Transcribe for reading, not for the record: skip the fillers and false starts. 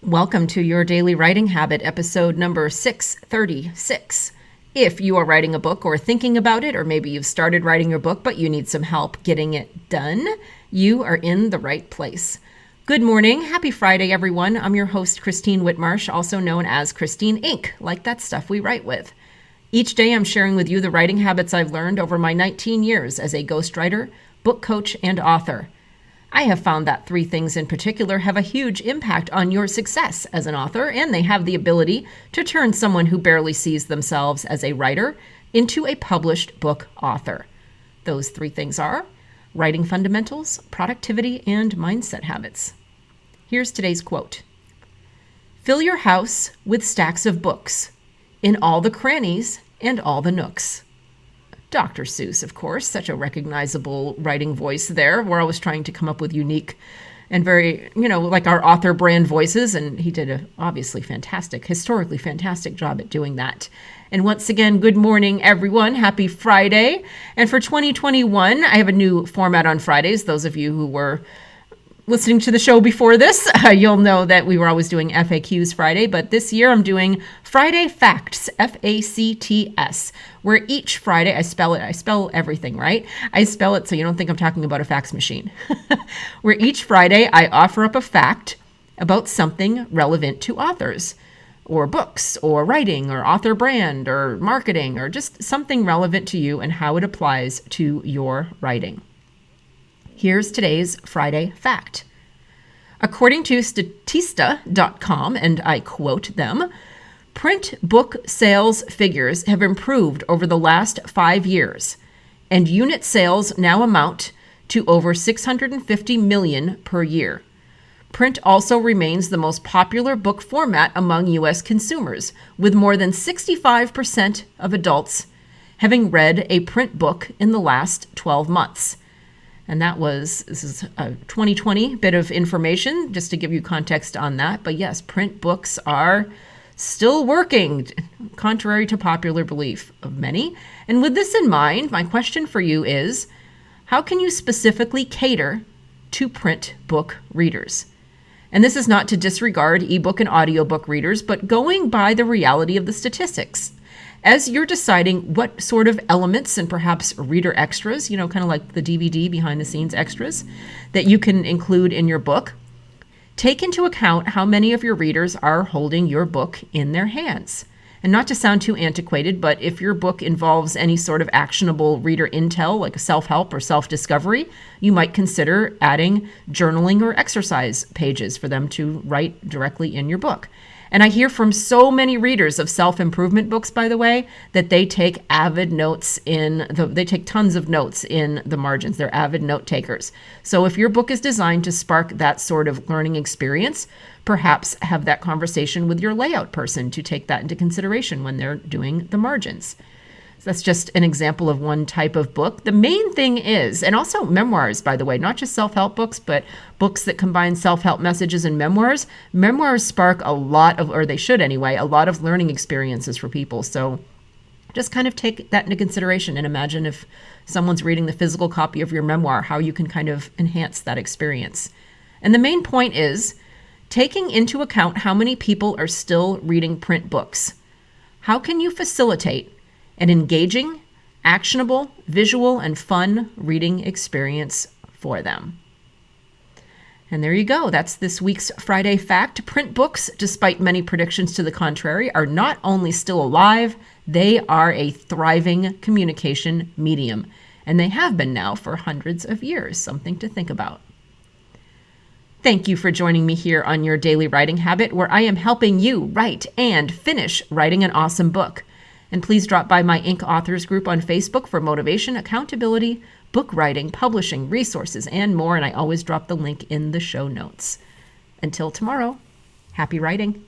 Welcome to Your Daily Writing Habit, episode number 636. If you are writing a book or thinking about it, or maybe you've started writing your book, but you need some help getting it done, you are in the right place. Good morning. Happy Friday, everyone. I'm your host, Christine Whitmarsh, also known as Christine Inc., like that stuff we write with. Each day I'm sharing with you the writing habits I've learned over my 19 years as a ghostwriter, book coach, and author. I have found that three things in particular have a huge impact on your success as an author, and they have the ability to turn someone who barely sees themselves as a writer into a published book author. Those three things are writing fundamentals, productivity, and mindset habits. Here's today's quote. Fill your house with stacks of books in all the crannies and all the nooks. Dr. Seuss, of course, such a recognizable writing voice there. We're always trying to come up with unique and very, like our author brand voices, and he did a obviously historically fantastic job at doing that. And once again, good morning, everyone. Happy Friday. And for 2021, I have a new format on Fridays. Those of you who were listening to the show before this, you'll know that we were always doing FAQs Friday, but this year I'm doing Friday Facts, F-A-C-T-S, where each Friday, I spell everything, right? I spell it so you don't think I'm talking about a fax machine. Where each Friday I offer up a fact about something relevant to authors, or books, or writing, or author brand, or marketing, or just something relevant to you and how it applies to your writing. Here's today's Friday fact. According to Statista.com, and I quote them, print book sales figures have improved over the last 5 years, and unit sales now amount to over 650 million per year. Print also remains the most popular book format among U.S. consumers, with more than 65% of adults having read a print book in the last 12 months. And this is a 2020 bit of information, just to give you context on that. But yes, print books are still working, contrary to popular belief of many. And with this in mind, my question for you is, how can you specifically cater to print book readers? And this is not to disregard ebook and audiobook readers, but going by the reality of the statistics. As you're deciding what sort of elements and perhaps reader extras, kind of like the DVD behind the scenes extras, that you can include in your book, take into account how many of your readers are holding your book in their hands. And not to sound too antiquated, but if your book involves any sort of actionable reader intel, like self-help or self-discovery, you might consider adding journaling or exercise pages for them to write directly in your book. And I hear from so many readers of self-improvement books, by the way, that they take avid notes they take tons of notes in the margins. They're avid note takers. So if your book is designed to spark that sort of learning experience, perhaps have that conversation with your layout person to take that into consideration when they're doing the margins. So that's just an example of one type of book. The main thing is, and also memoirs, by the way, not just self-help books, but books that combine self-help messages and memoirs. Memoirs spark a lot of learning experiences for people. So just kind of take that into consideration and imagine if someone's reading the physical copy of your memoir, how you can kind of enhance that experience. And the main point is taking into account how many people are still reading print books. How can you facilitate an engaging, actionable, visual, and fun reading experience for them? And there you go. That's this week's Friday fact. Print books, despite many predictions to the contrary, are not only still alive, they are a thriving communication medium. And they have been now for hundreds of years. Something to think about. Thank you for joining me here on Your Daily Writing Habit, where I am helping you write and finish writing an awesome book. And please drop by my Inc. Authors group on Facebook for motivation, accountability, book writing, publishing, resources, and more. And I always drop the link in the show notes. Until tomorrow, happy writing.